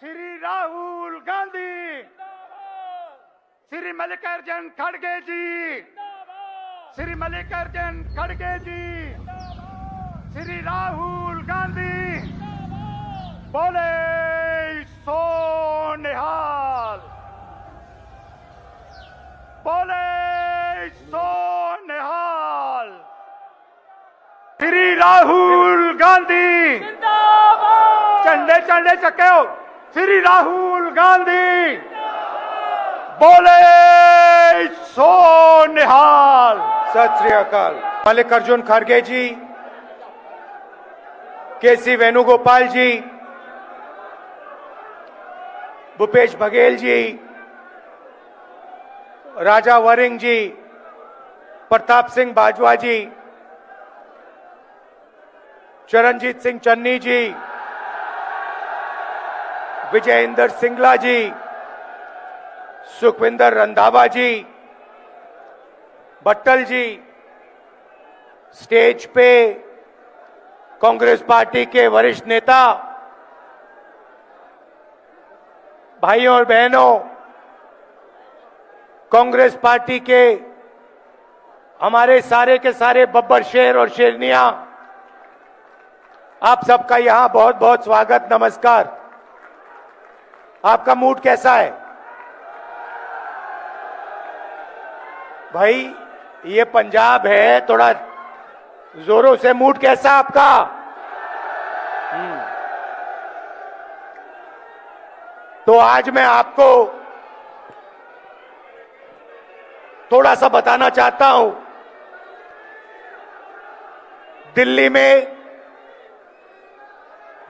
श्री राहुल गांधी, श्री मल्लिकार्जुन खड़गे जी, श्री मल्लिकार्जुन खड़गे जी, श्री राहुल गांधी, बोले सो निहाल, बोले सो निहाल। श्री राहुल गांधी झंडे झंडे चके हो। श्री राहुल गांधी बोले सो निहाल। सत श्री अकाल। मल्लिकार्जुन खड़गे जी, केसी वेणुगोपाल जी, भूपेश बघेल जी, राजा वरिंग जी, प्रताप सिंह बाजवा जी, चरणजीत सिंह चन्नी जी, विजय इंदर सिंगला जी, सुखविंदर रंधावा जी, भट्टल जी, स्टेज पे कांग्रेस पार्टी के वरिष्ठ नेता, भाइयों और बहनों, कांग्रेस पार्टी के हमारे सारे के सारे बब्बर शेर और शेरनियां, आप सबका यहां बहुत बहुत स्वागत, नमस्कार। आपका मूड कैसा है भाई? ये पंजाब है, थोड़ा जोरों से मूड कैसा आपका? तो आज मैं आपको थोड़ा सा बताना चाहता हूं। दिल्ली में,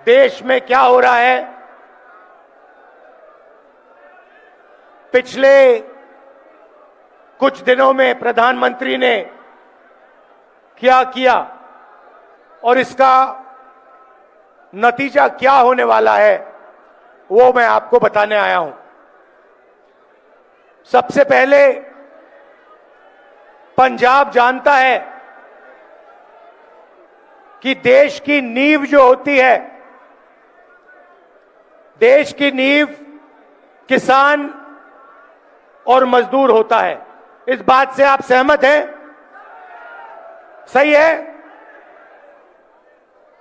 देश में क्या हो रहा है। पिछले कुछ दिनों में प्रधानमंत्री ने क्या किया और इसका नतीजा क्या होने वाला है, वो मैं आपको बताने आया हूं। सबसे पहले, पंजाब जानता है कि देश की नींव जो होती है, देश की नींव किसान और मजदूर होता है। इस बात से आप सहमत हैं? सही है?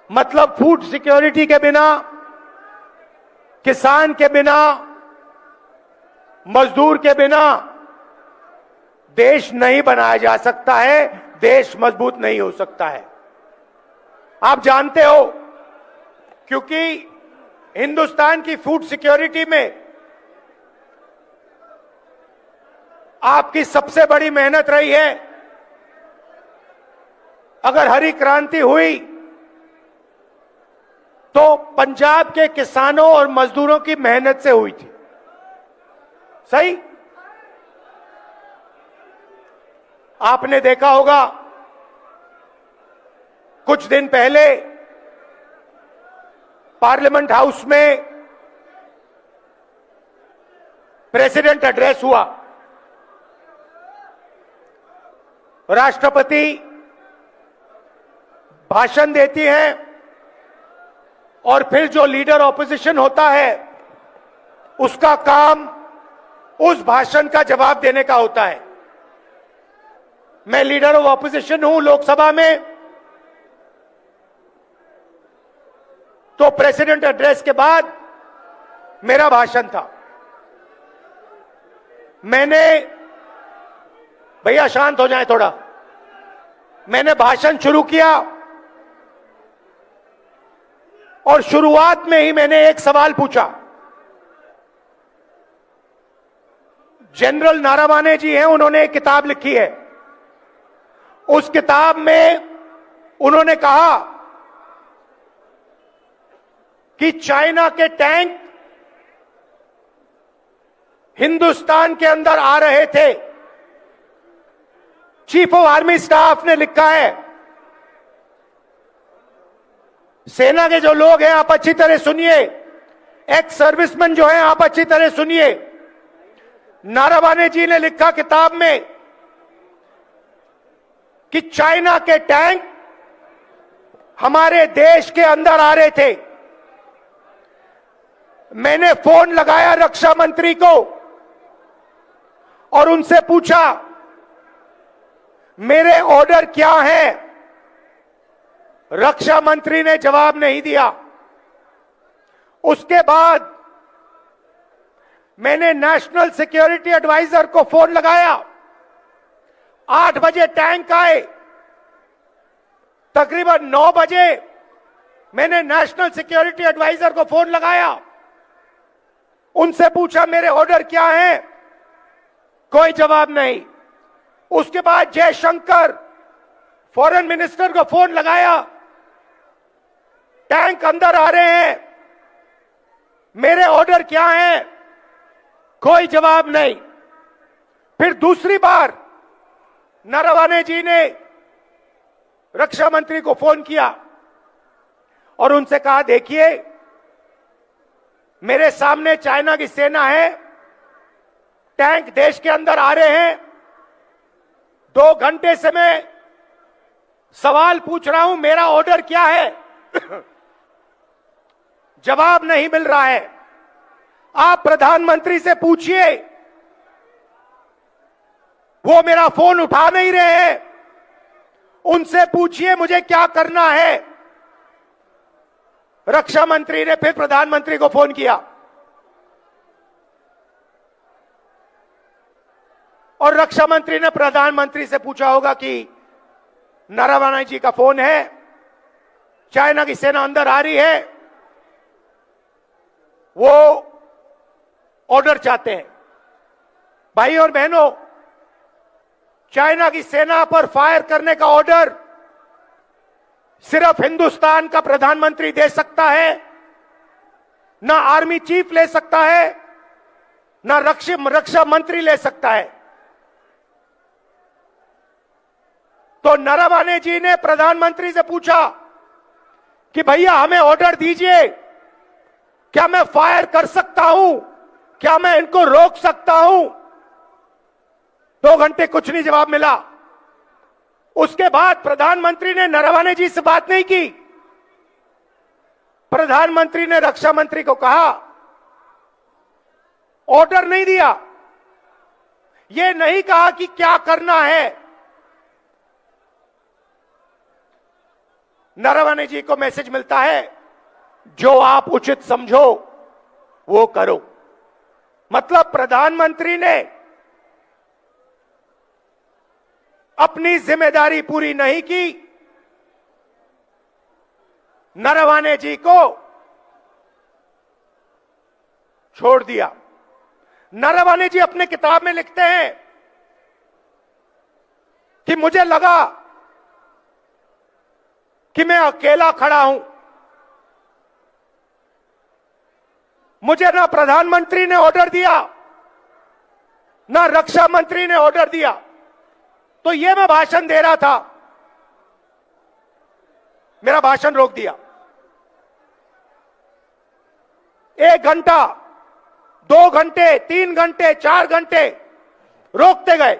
मतलब फूड सिक्योरिटी के बिना, किसान के बिना, मजदूर के बिना देश नहीं बनाया जा सकता है, देश मजबूत नहीं हो सकता है। आप जानते हो, क्योंकि हिंदुस्तान की फूड सिक्योरिटी में आपकी सबसे बड़ी मेहनत रही है। अगर हरी क्रांति हुई तो पंजाब के किसानों और मजदूरों की मेहनत से हुई थी। सही? आपने देखा होगा, कुछ दिन पहले पार्लियामेंट हाउस में प्रेसिडेंट एड्रेस हुआ। राष्ट्रपति भाषण देती हैं और फिर जो लीडर ऑपोजिशन होता है, उसका काम उस भाषण का जवाब देने का होता है। मैं लीडर ऑफ ऑपोजिशन हूं लोकसभा में, तो प्रेसिडेंट एड्रेस के बाद मेरा भाषण था। मैंने, भैया शांत हो जाए थोड़ा, मैंने भाषण शुरू किया और शुरुआत में ही मैंने एक सवाल पूछा। जनरल नारावाने जी हैं, उन्होंने एक किताब लिखी है। उस किताब में उन्होंने कहा कि चाइना के टैंक हिंदुस्तान के अंदर आ रहे थे। चीफ ऑफ आर्मी स्टाफ ने लिखा है। सेना के जो लोग हैं, आप अच्छी तरह सुनिए, एक्स सर्विसमैन जो हैं, आप अच्छी तरह सुनिए। नारावाने जी ने लिखा किताब में कि चाइना के टैंक हमारे देश के अंदर आ रहे थे। मैंने फोन लगाया रक्षा मंत्री को और उनसे पूछा मेरे ऑर्डर क्या है। रक्षा मंत्री ने जवाब नहीं दिया। उसके बाद मैंने नेशनल सिक्योरिटी एडवाइजर को फोन लगाया। 8 बजे टैंक आए। तकरीबन 9 बजे मैंने नेशनल सिक्योरिटी एडवाइजर को फोन लगाया, उनसे पूछा मेरे ऑर्डर क्या हैं, कोई जवाब नहीं। उसके बाद जयशंकर फॉरेन मिनिस्टर को फोन लगाया, टैंक अंदर आ रहे हैं, मेरे ऑर्डर क्या हैं, कोई जवाब नहीं। फिर दूसरी बार नरवणे जी ने रक्षा मंत्री को फोन किया और उनसे कहा देखिए मेरे सामने चाइना की सेना है, टैंक देश के अंदर आ रहे हैं, 2 घंटे से मैं सवाल पूछ रहा हूं मेरा ऑर्डर क्या है जवाब नहीं मिल रहा है। आप प्रधानमंत्री से पूछिए, वो मेरा फोन उठा नहीं रहे हैं, उनसे पूछिए मुझे क्या करना है। रक्षा मंत्री ने फिर प्रधानमंत्री को फोन किया और रक्षा मंत्री ने प्रधानमंत्री से पूछा होगा कि नरवणे जी का फोन है, चाइना की सेना अंदर आ रही है, वो ऑर्डर चाहते हैं। भाई और बहनों, चाइना की सेना पर फायर करने का ऑर्डर सिर्फ हिंदुस्तान का प्रधानमंत्री दे सकता है, ना आर्मी चीफ ले सकता है, ना रक्षा मंत्री ले सकता है। तो नरवणे जी ने प्रधानमंत्री से पूछा कि भैया हमें ऑर्डर दीजिए, क्या मैं फायर कर सकता हूं, क्या मैं इनको रोक सकता हूं। 2 घंटे कुछ नहीं जवाब मिला। उसके बाद प्रधानमंत्री ने नरवणे जी से बात नहीं की। प्रधानमंत्री ने रक्षा मंत्री को कहा ऑर्डर नहीं दिया, यह नहीं कहा कि क्या करना है। नरवणे जी को मैसेज मिलता है जो आप उचित समझो वो करो। मतलब प्रधानमंत्री ने अपनी जिम्मेदारी पूरी नहीं की, नरवणे जी को छोड़ दिया। नरवणे जी अपने किताब में लिखते हैं कि मुझे लगा कि मैं अकेला खड़ा हूं, मुझे ना प्रधानमंत्री ने ऑर्डर दिया, ना रक्षा मंत्री ने ऑर्डर दिया, तो ये मैं भाषण दे रहा था, मेरा भाषण रोक दिया। 1 घंटा, 2 घंटे, 3 घंटे, 4 घंटे रोकते गए,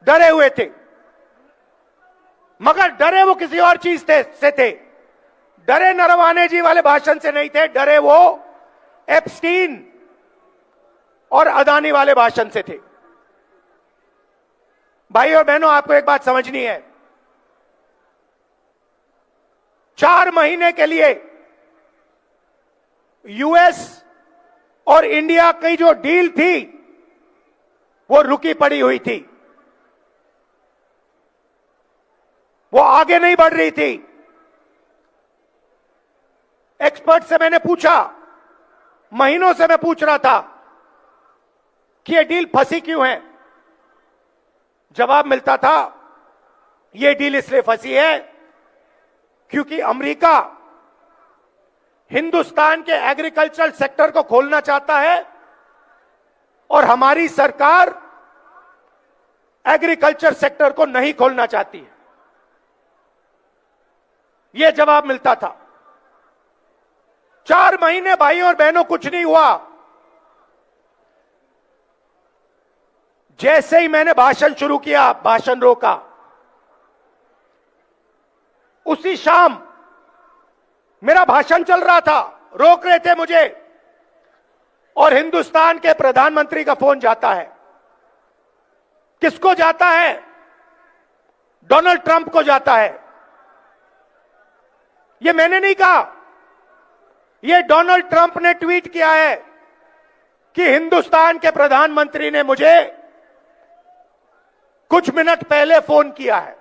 डरे हुए थे। मगर डरे वो किसी और चीज से थे, डरे नरवणे जी वाले भाषण से नहीं थे, डरे वो एप्स्टीन और अदानी वाले भाषण से थे। भाई और बहनों, आपको एक बात समझनी है, 4 महीने के लिए यूएस और इंडिया की जो डील थी वो रुकी पड़ी हुई थी, वो आगे नहीं बढ़ रही थी। एक्सपर्ट से मैंने पूछा, महीनों से मैं पूछ रहा था कि ये डील फंसी क्यों है। जवाब मिलता था ये डील इसलिए फंसी है क्योंकि अमेरिका हिंदुस्तान के एग्रीकल्चरल सेक्टर को खोलना चाहता है और हमारी सरकार एग्रीकल्चर सेक्टर को नहीं खोलना चाहती है। यह जवाब मिलता था। 4 महीने भाई और बहनों कुछ नहीं हुआ। जैसे ही मैंने भाषण शुरू किया, भाषण रोका, उसी शाम मेरा भाषण चल रहा था रोक रहे थे मुझे, और हिंदुस्तान के प्रधानमंत्री का फोन जाता है। किसको जाता है? डोनाल्ड ट्रंप को जाता है। यह मैंने नहीं कहा, यह डोनाल्ड ट्रंप ने ट्वीट किया है कि हिंदुस्तान के प्रधानमंत्री ने मुझे कुछ मिनट पहले फोन किया है।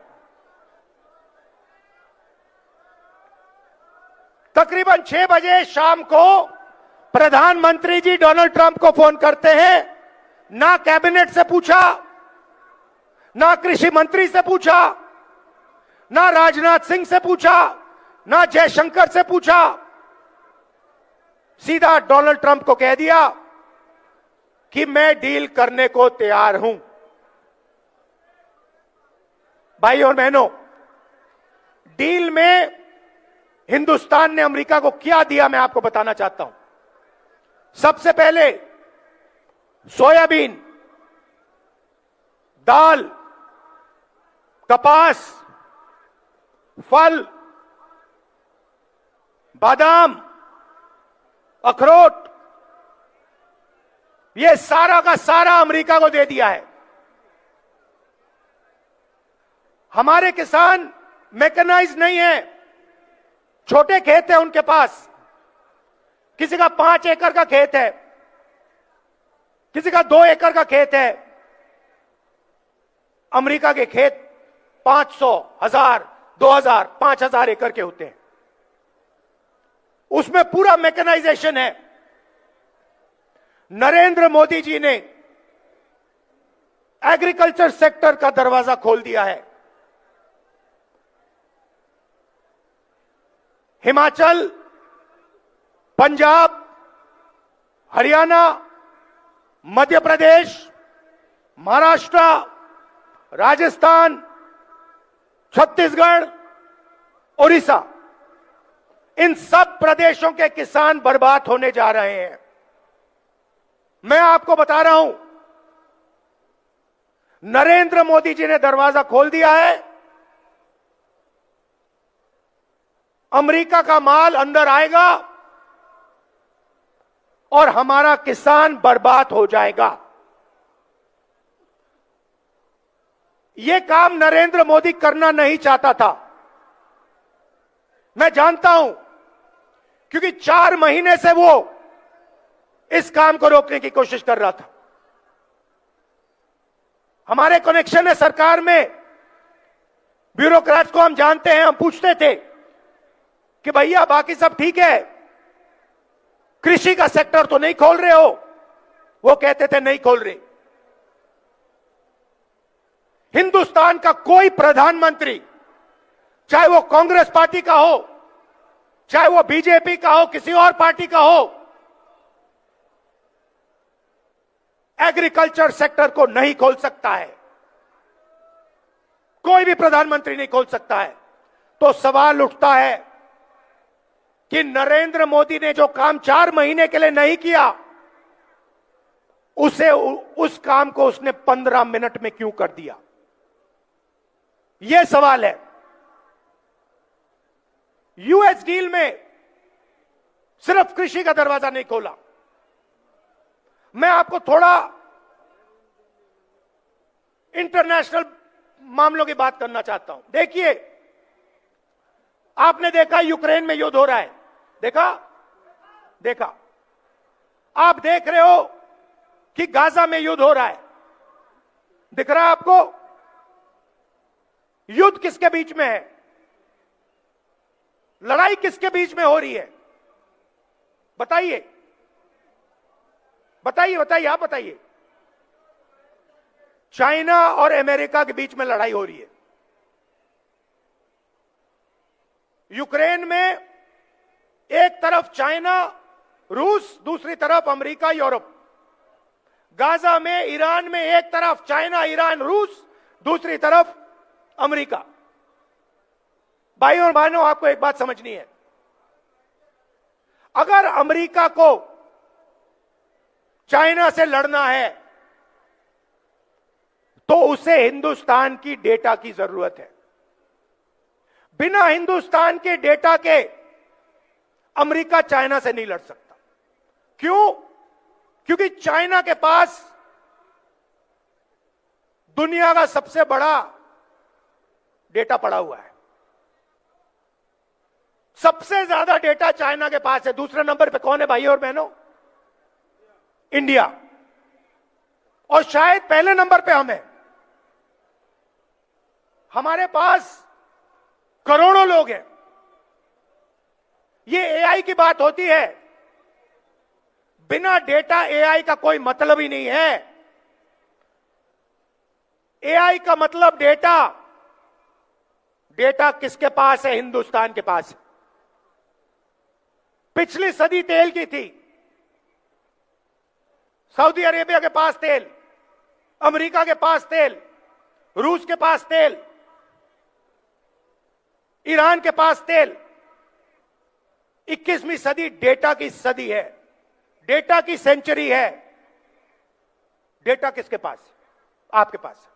तकरीबन 6 बजे शाम को प्रधानमंत्री जी डोनाल्ड ट्रंप को फोन करते हैं। ना कैबिनेट से पूछा, ना कृषि मंत्री से पूछा, ना राजनाथ सिंह से पूछा, ना जयशंकर से पूछा, सीधा डोनाल्ड ट्रंप को कह दिया कि मैं डील करने को तैयार हूं। भाइयों और बहनों, डील में हिंदुस्तान ने अमेरिका को क्या दिया, मैं आपको बताना चाहता हूं। सबसे पहले सोयाबीन, दाल, कपास, फल, बादाम, अखरोट, ये सारा का सारा अमेरिका को दे दिया है। हमारे किसान मैकेनाइज नहीं है, छोटे खेत है उनके पास। किसी का 5 एकड़ का खेत है, किसी का 2 एकड़ का खेत है। अमेरिका के खेत 500, 1000, 2000, 5000 एकड़ के होते हैं। उसमें पूरा मैकेनाइजेशन है। नरेंद्र मोदी जी ने एग्रीकल्चर सेक्टर का दरवाजा खोल दिया है। हिमाचल, पंजाब, हरियाणा, मध्य प्रदेश, महाराष्ट्र, राजस्थान, छत्तीसगढ़, उड़ीसा, इन सब प्रदेशों के किसान बर्बाद होने जा रहे हैं। मैं आपको बता रहा हूं, नरेंद्र मोदी जी ने दरवाजा खोल दिया है। अमेरिका का माल अंदर आएगा और हमारा किसान बर्बाद हो जाएगा। यह काम नरेंद्र मोदी करना नहीं चाहता था, मैं जानता हूं, क्योंकि 4 महीने से वो इस काम को रोकने की कोशिश कर रहा था। हमारे कनेक्शन है सरकार में, ब्यूरोक्रेट्स को हम जानते हैं। हम पूछते थे कि भैया बाकी सब ठीक है, कृषि का सेक्टर तो नहीं खोल रहे हो? वो कहते थे नहीं खोल रहे। हिंदुस्तान का कोई प्रधानमंत्री, चाहे वो कांग्रेस पार्टी का हो, चाहे वो बीजेपी का हो, किसी और पार्टी का हो, एग्रीकल्चर सेक्टर को नहीं खोल सकता है। कोई भी प्रधानमंत्री नहीं खोल सकता है। तो सवाल उठता है कि नरेंद्र मोदी ने जो काम 4 महीने के लिए नहीं किया, उस काम को उसने 15 मिनट में क्यों कर दिया? यह सवाल है। यूएस डील में सिर्फ कृषि का दरवाजा नहीं खोला। मैं आपको थोड़ा इंटरनेशनल मामलों की बात करना चाहता हूं। देखिए, आपने देखा यूक्रेन में युद्ध हो रहा है, देखा। आप देख रहे हो कि गाजा में युद्ध हो रहा है, दिख रहा है आपको? युद्ध किसके बीच में है? लड़ाई किसके बीच में हो रही है? बताइए, आप बताइए। चाइना और अमेरिका के बीच में लड़ाई हो रही है। यूक्रेन में एक तरफ चाइना, रूस, दूसरी तरफ अमेरिका, यूरोप। गाजा में, ईरान में एक तरफ चाइना, ईरान, रूस, दूसरी तरफ अमेरिका। भाइयों और बहनों, आपको एक बात समझनी है। अगर अमेरिका को चाइना से लड़ना है तो उसे हिंदुस्तान की डेटा की जरूरत है। बिना हिंदुस्तान के डेटा के अमेरिका चाइना से नहीं लड़ सकता। क्यों? क्योंकि चाइना के पास दुनिया का सबसे बड़ा डेटा पड़ा हुआ है। सबसे ज्यादा डेटा चाइना के पास है। दूसरे नंबर पे कौन है भाइयों और बहनों? इंडिया। और शायद पहले नंबर पे हम हैं। हमारे पास करोड़ों लोग हैं। ये एआई की बात होती है, बिना डेटा एआई का कोई मतलब ही नहीं है। एआई का मतलब डेटा। डेटा किसके पास है? हिंदुस्तान के पास है। पिछली सदी तेल की थी। सऊदी अरेबिया के पास तेल, अमेरिका के पास तेल, रूस के पास तेल, ईरान के पास तेल। 21वीं सदी डेटा की सदी है, डेटा की सेंचुरी है। डेटा किसके पास? आपके पास।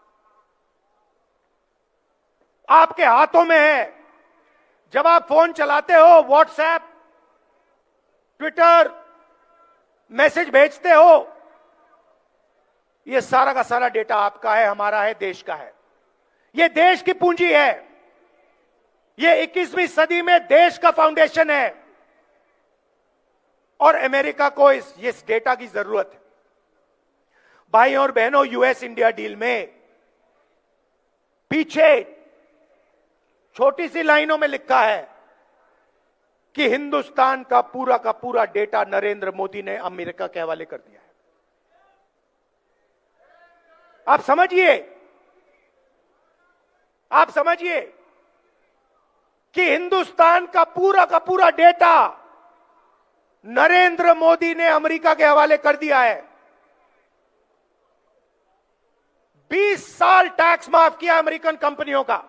आपके हाथों में है। जब आप फोन चलाते हो, व्हाट्सएप, ट्विटर, मैसेज भेजते हो, यह सारा का सारा डेटा आपका है, हमारा है, देश का है। यह देश की पूंजी है। यह 21वीं सदी में देश का फाउंडेशन है। और अमेरिका को इस डेटा की जरूरत है। भाइयों और बहनों, यूएस इंडिया डील में पीछे छोटी सी लाइनों में लिखा है कि हिंदुस्तान का पूरा डेटा नरेंद्र मोदी ने अमेरिका के हवाले कर दिया है। आप समझिए कि हिंदुस्तान का पूरा डेटा नरेंद्र मोदी ने अमेरिका के हवाले कर दिया है। 20 साल टैक्स माफ किया अमेरिकन कंपनियों का।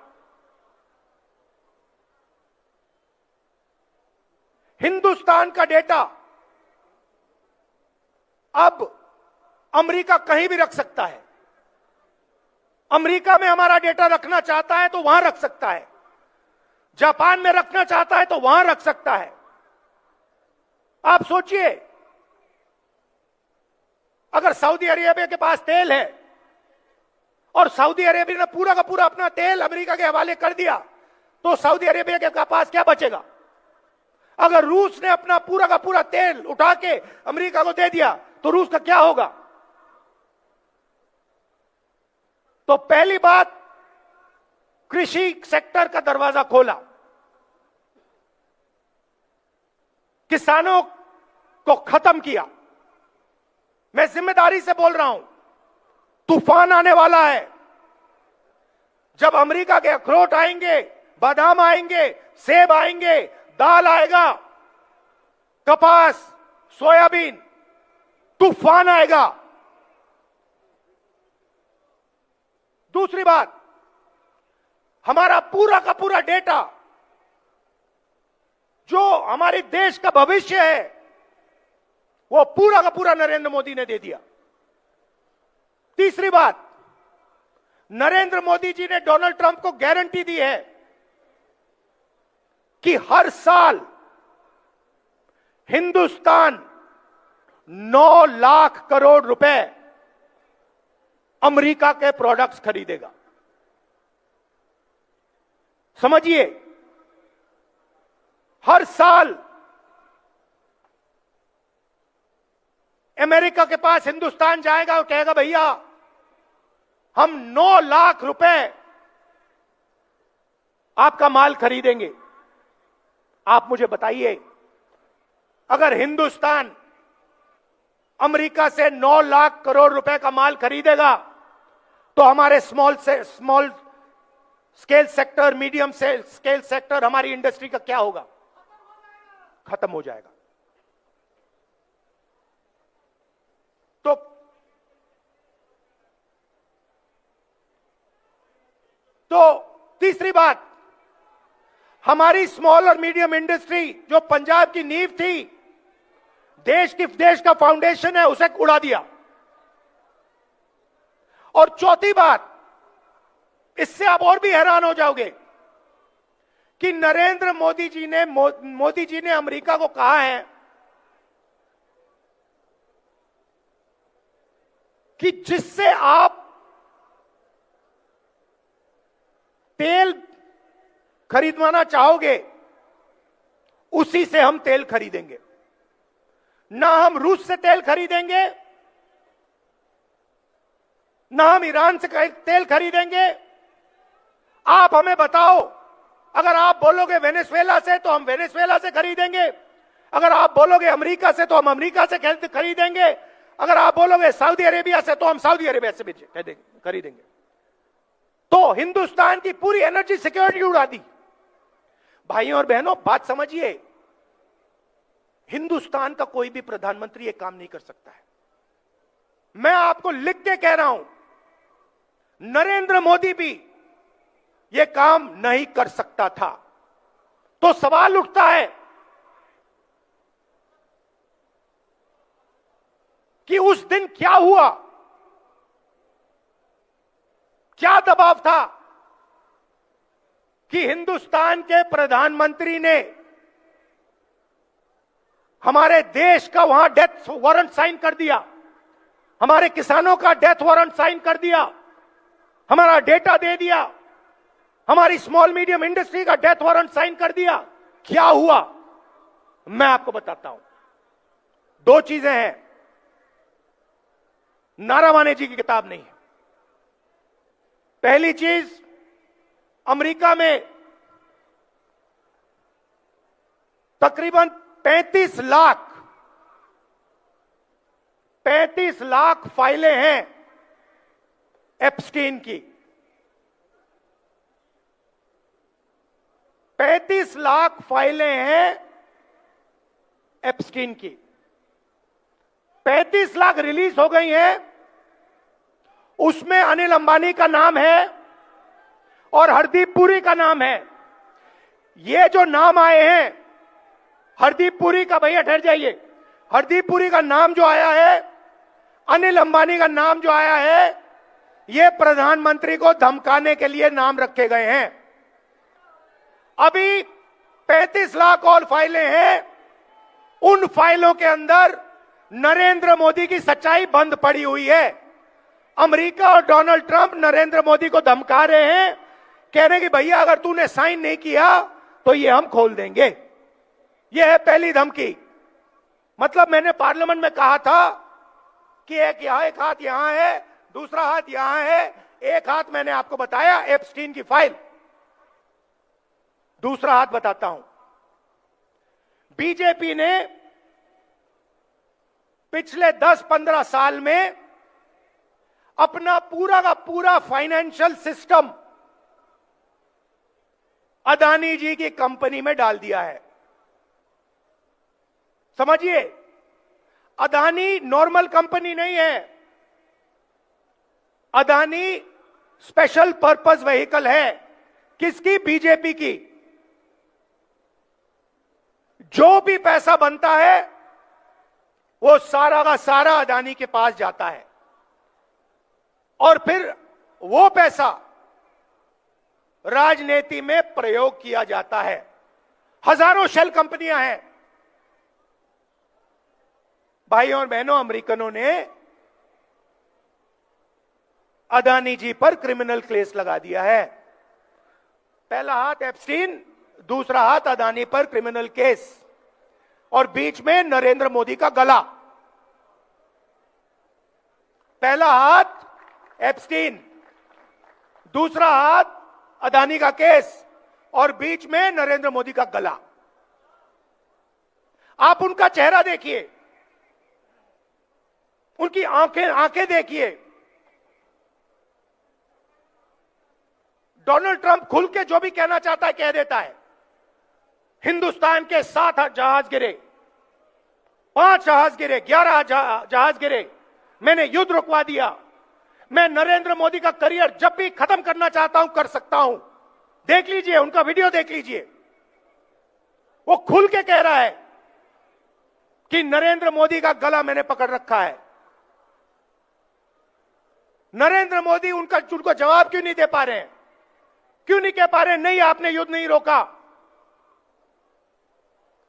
हिंदुस्तान का डेटा अब अमेरिका कहीं भी रख सकता है। अमेरिका में हमारा डेटा रखना चाहता है तो वहां रख सकता है। जापान में रखना चाहता है तो वहां रख सकता है। आप सोचिए, अगर सऊदी अरेबिया के पास तेल है और सऊदी अरेबिया ने पूरा का पूरा अपना तेल अमेरिका के हवाले कर दिया, तो सऊदी अरेबिया के पास क्या बचेगा? अगर रूस ने अपना पूरा का पूरा तेल उठा के अमेरिका को दे दिया, तो रूस का क्या होगा? तो पहली बात, कृषि सेक्टर का दरवाजा खोला, किसानों को खत्म किया। मैं जिम्मेदारी से बोल रहा हूं, तूफान आने वाला है। जब अमेरिका के अखरोट आएंगे, बादाम आएंगे, सेब आएंगे, दाल आएगा, कपास, सोयाबीन, तूफान आएगा। दूसरी बात, हमारा पूरा का पूरा डेटा जो हमारे देश का भविष्य है, वो पूरा का पूरा नरेंद्र मोदी ने दे दिया। तीसरी बात, नरेंद्र मोदी जी ने डोनाल्ड ट्रंप को गारंटी दी है कि हर साल हिंदुस्तान 9 लाख करोड़ रुपए अमेरिका के प्रोडक्ट्स खरीदेगा। समझिए, हर साल अमेरिका के पास हिंदुस्तान जाएगा और कहेगा, भैया हम 9 लाख रुपए आपका माल खरीदेंगे। आप मुझे बताइए, अगर हिंदुस्तान अमेरिका से 9 लाख करोड़ रुपए का माल खरीदेगा, तो हमारे small scale sector, medium scale sector, हमारी इंडस्ट्री का क्या होगा? खत्म हो जाएगा। तो तीसरी बात, हमारी स्मॉल और मीडियम इंडस्ट्री जो पंजाब की नींव थी, देश का फाउंडेशन है, उसे उड़ा दिया। और चौथी बात, इससे आप और भी हैरान हो जाओगे कि नरेंद्र मोदी जी ने अमेरिका को कहा है कि जिससे आप तेल खरीदवाना चाहोगे उसी से हम तेल खरीदेंगे। ना हम रूस से तेल खरीदेंगे, ना हम ईरान से तेल खरीदेंगे। आप हमें बताओ, अगर आप बोलोगे वेनेजुएला से तो हम वेनेजुएला से खरीदेंगे, अगर आप बोलोगे अमेरिका से तो हम अमेरिका से खरीदेंगे, अगर आप बोलोगे सऊदी अरेबिया से तो हम सऊदी अरेबिया से भी खरीदेंगे। तो हिंदुस्तान की पूरी एनर्जी सिक्योरिटी उड़ा दी। भाइयों और बहनों, बात समझिए, हिंदुस्तान का कोई भी प्रधानमंत्री यह काम नहीं कर सकता है। मैं आपको लिख के कह रहा हूं, नरेंद्र मोदी भी यह काम नहीं कर सकता था। तो सवाल उठता है कि उस दिन क्या हुआ, क्या दबाव था कि हिंदुस्तान के प्रधानमंत्री ने हमारे देश का वहां डेथ वारंट साइन कर दिया, हमारे किसानों का डेथ वारंट साइन कर दिया, हमारा डेटा दे दिया, हमारी स्मॉल मीडियम इंडस्ट्री का डेथ वारंट साइन कर दिया। क्या हुआ, मैं आपको बताता हूं। दो चीजें हैं, नारावाने जी की किताब नहीं है। पहली चीज, अमेरिका में तकरीबन 35 लाख फाइलें हैं एप्स्टीन की। 35 लाख फाइलें हैं एप्स्टीन की। 35 लाख रिलीज हो गई हैं, उसमें अनिल अंबानी का नाम है और हरदीप पुरी का नाम है। ये जो नाम आए हैं, हरदीप पुरी का, भैया ठहर जाइए, हरदीप पुरी का नाम जो आया है, अनिल अंबानी का नाम जो आया है, ये प्रधानमंत्री को धमकाने के लिए नाम रखे गए हैं। अभी 35 लाख और फाइलें हैं, उन फाइलों के अंदर नरेंद्र मोदी की सच्चाई बंद पड़ी हुई है। अमेरिका और डोनाल्ड ट्रंप नरेंद्र मोदी को धमका रहे हैं, कह रहे हैं कि भैया अगर तूने साइन नहीं किया तो ये हम खोल देंगे। ये है पहली धमकी। मतलब मैंने पार्लियामेंट में कहा था कि एक हाथ यहां है, दूसरा हाथ यहां है। एक हाथ मैंने आपको बताया एप्स्टीन की फाइल, दूसरा हाथ बताता हूं। बीजेपी ने पिछले 10-15 साल में अपना पूरा का पूरा फाइनेंशियल सिस्टम अदानी जी की कंपनी में डाल दिया है। समझिए, अदानी नॉर्मल कंपनी नहीं है, अदानी स्पेशल पर्पस व्हीकल है। किसकी? बीजेपी की। जो भी पैसा बनता है वो सारा का सारा अदानी के पास जाता है और फिर वो पैसा राजनीति में प्रयोग किया जाता है। हजारों शेल कंपनियां हैं। भाइयों और बहनों, अमेरिकनों ने अदानी जी पर क्रिमिनल केस लगा दिया है। पहला हाथ एप्स्टीन, दूसरा हाथ अदानी पर क्रिमिनल केस, और बीच में नरेंद्र मोदी का गला। पहला हाथ एप्स्टीन, दूसरा हाथ अदानी का केस, और बीच में नरेंद्र मोदी का गला। आप उनका चेहरा देखिए, उनकी आंखें देखिए। डोनाल्ड ट्रंप खुल के जो भी कहना चाहता है कह देता है। हिंदुस्तान के 7 जहाज गिरे, 5 जहाज गिरे, 11 जहाज गिरे, मैंने युद्ध रुकवा दिया। मैं नरेंद्र मोदी का करियर जब भी खत्म करना चाहता हूं कर सकता हूं। देख लीजिए, उनका वीडियो देख लीजिए। वो खुल के कह रहा है कि नरेंद्र मोदी का गला मैंने पकड़ रखा है। नरेंद्र मोदी उनको जवाब क्यों नहीं दे पा रहे हैं? क्यों नहीं कह पा रहे? नहीं, आपने युद्ध नहीं रोका,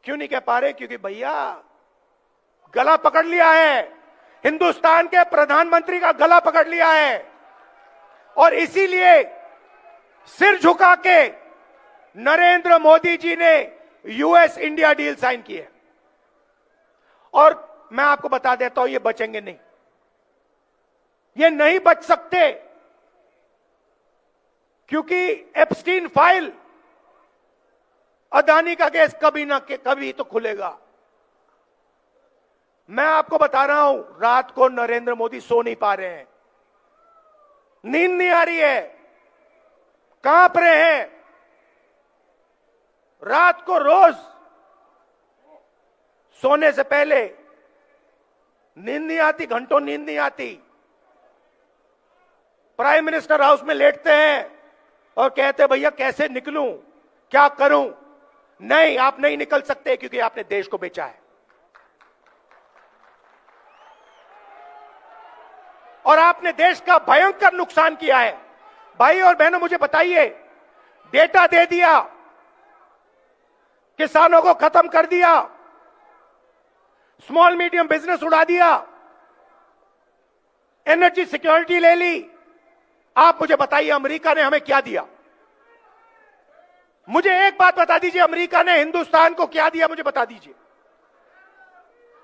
क्यों नहीं कह पा रहे? क्योंकि भैया गला पकड़ लिया है, हिंदुस्तान के प्रधानमंत्री का गला पकड़ लिया है, और इसीलिए सिर झुका के नरेंद्र मोदी जी ने यूएस इंडिया डील साइन की है। और मैं आपको बता देता हूं, ये बचेंगे नहीं, ये नहीं बच सकते, क्योंकि एप्स्टीन फाइल, अदानी का केस कभी ना कभी तो खुलेगा। मैं आपको बता रहा हूं, रात को नरेंद्र मोदी सो नहीं पा रहे हैं, नींद नहीं आ रही है, कांप रहे हैं। रात को रोज सोने से पहले नींद नहीं आती, घंटों नींद नहीं आती। प्राइम मिनिस्टर हाउस में लेटते हैं और कहते हैं भैया कैसे निकलूं, क्या करूं? नहीं, आप नहीं निकल सकते, क्योंकि आपने देश को बेचा है। और आपने देश का भयंकर नुकसान किया है। भाई और बहनों, मुझे बताइए, डेटा दे दिया, किसानों को खत्म कर दिया, स्मॉल मीडियम बिजनेस उड़ा दिया, एनर्जी सिक्योरिटी ले ली। आप मुझे बताइए, अमेरिका ने हमें क्या दिया? मुझे एक बात बता दीजिए, अमेरिका ने हिंदुस्तान को क्या दिया? मुझे बता दीजिए।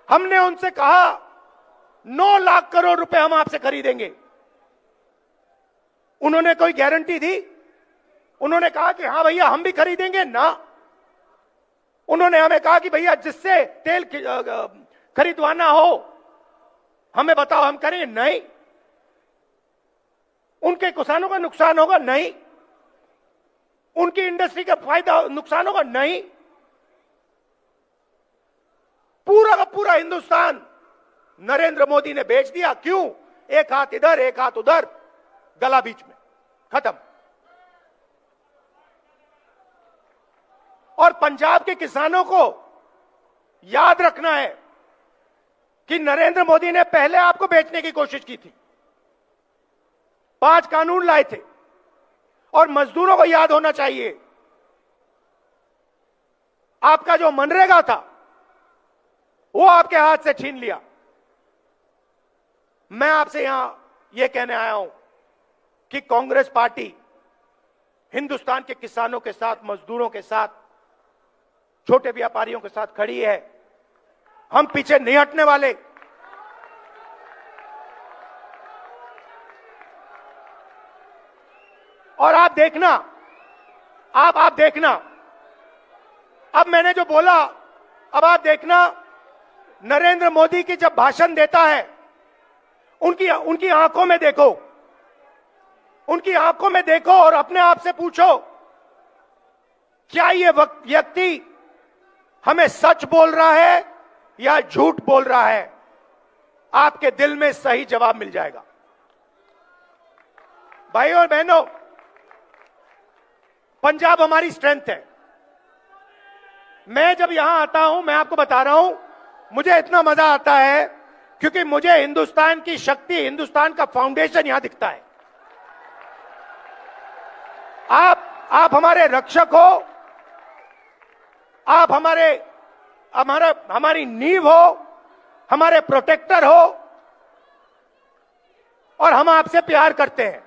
हमने उनसे कहा 9 लाख करोड़ रुपए हम आपसे खरीदेंगे, उन्होंने कोई गारंटी दी? उन्होंने कहा कि हां भैया हम भी खरीदेंगे ना। उन्होंने हमें कहा कि भैया जिससे तेल खरीदवाना हो हमें बताओ, हम करेंगे? नहीं। उनके किसानों का नुकसान होगा? नहीं। उनकी इंडस्ट्री का फायदा नुकसान होगा? नहीं। पूरा का पूरा हिंदुस्तान नरेंद्र मोदी ने बेच दिया। क्यों? एक हाथ इधर एक हाथ उधर, गला बीच में, खत्म। और पंजाब के किसानों को याद रखना है कि नरेंद्र मोदी ने पहले आपको बेचने की कोशिश की थी, 5 कानून लाए थे। और मजदूरों को याद होना चाहिए, आपका जो मनरेगा था वो आपके हाथ से छीन लिया। मैं आपसे यहां यह कहने आया हूं कि कांग्रेस पार्टी हिंदुस्तान के किसानों के साथ, मजदूरों के साथ, छोटे व्यापारियों के साथ खड़ी है। हम पीछे नहीं हटने वाले। और आप देखना, आप देखना, अब मैंने जो बोला, अब आप देखना, नरेंद्र मोदी की जब भाषण देता है, उनकी आंखों में देखो, उनकी आंखों में देखो और अपने आप से पूछो, क्या ये व्यक्ति हमें सच बोल रहा है या झूठ बोल रहा है? आपके दिल में सही जवाब मिल जाएगा। भाइयों और बहनों, पंजाब हमारी स्ट्रेंथ है। मैं जब यहां आता हूं, मैं आपको बता रहा हूं, मुझे इतना मजा आता है क्योंकि मुझे हिंदुस्तान की शक्ति, हिंदुस्तान का फाउंडेशन यहां दिखता है। आप हमारे रक्षक हो, आप हमारी नींव हो, हमारे प्रोटेक्टर हो, और हम आपसे प्यार करते हैं।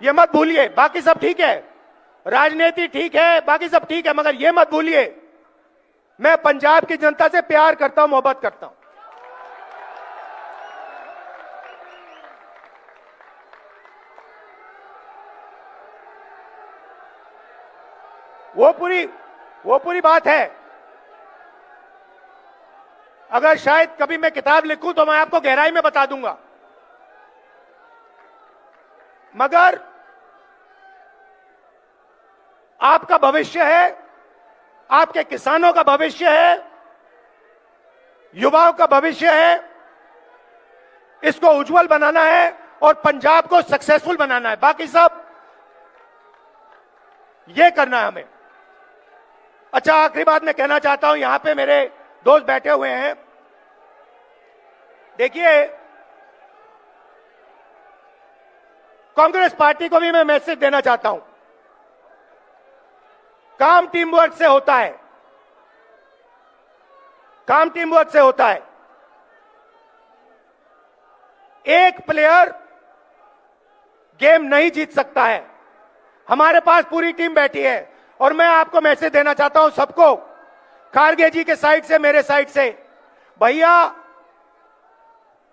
ये मत भूलिए। बाकी सब ठीक है, राजनीति ठीक है, बाकी सब ठीक है, मगर ये मत भूलिए, मैं पंजाब की जनता से प्यार करता हूं, मोहब्बत करता हूं। वो पूरी बात है। अगर शायद कभी मैं किताब लिखूं तो मैं आपको गहराई में बता दूंगा, मगर आपका भविष्य है, आपके किसानों का भविष्य है, युवाओं का भविष्य है, इसको उज्जवल बनाना है और पंजाब को सक्सेसफुल बनाना है। बाकी सब ये करना है हमें। अच्छा, आखिरी बात मैं कहना चाहता हूं, यहां पे मेरे दोस्त बैठे हुए हैं। देखिए, कांग्रेस पार्टी को भी मैं मैसेज देना चाहता हूं। काम टीम वर्क से होता है, काम टीम वर्क से होता है। एक प्लेयर गेम नहीं जीत सकता है। हमारे पास पूरी टीम बैठी है और मैं आपको मैसेज देना चाहता हूं सबको, खारगे जी के साइड से, मेरे साइड से, भैया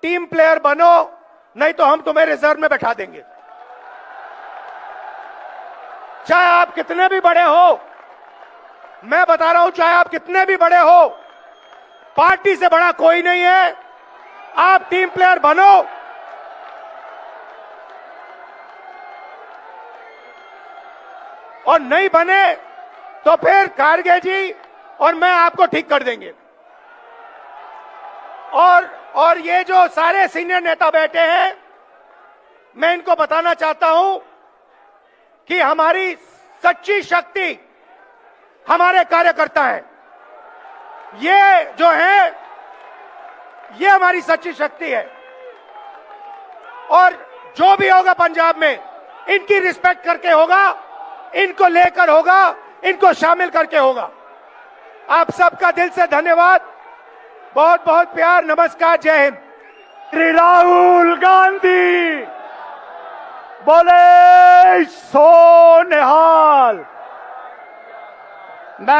टीम प्लेयर बनो, नहीं तो हम तुम्हें रिजर्व में बैठा देंगे। चाहे आप कितने भी बड़े हो, मैं बता रहा हूं, चाहे आप कितने भी बड़े हो, पार्टी से बड़ा कोई नहीं है। आप टीम प्लेयर बनो। और नहीं बने तो फिर खारगे जी और मैं आपको ठीक कर देंगे। और ये जो सारे सीनियर नेता बैठे हैं, मैं इनको बताना चाहता हूं कि हमारी सच्ची शक्ति हमारे कार्यकर्ता हैं। ये जो है, ये हमारी सच्ची शक्ति है। और जो भी होगा पंजाब में, इनकी रिस्पेक्ट करके होगा, इनको लेकर होगा, इनको शामिल करके होगा। आप सबका दिल से धन्यवाद, बहुत बहुत प्यार, नमस्कार, जय हिंद। श्री राहुल गांधी बोले सो निहाल।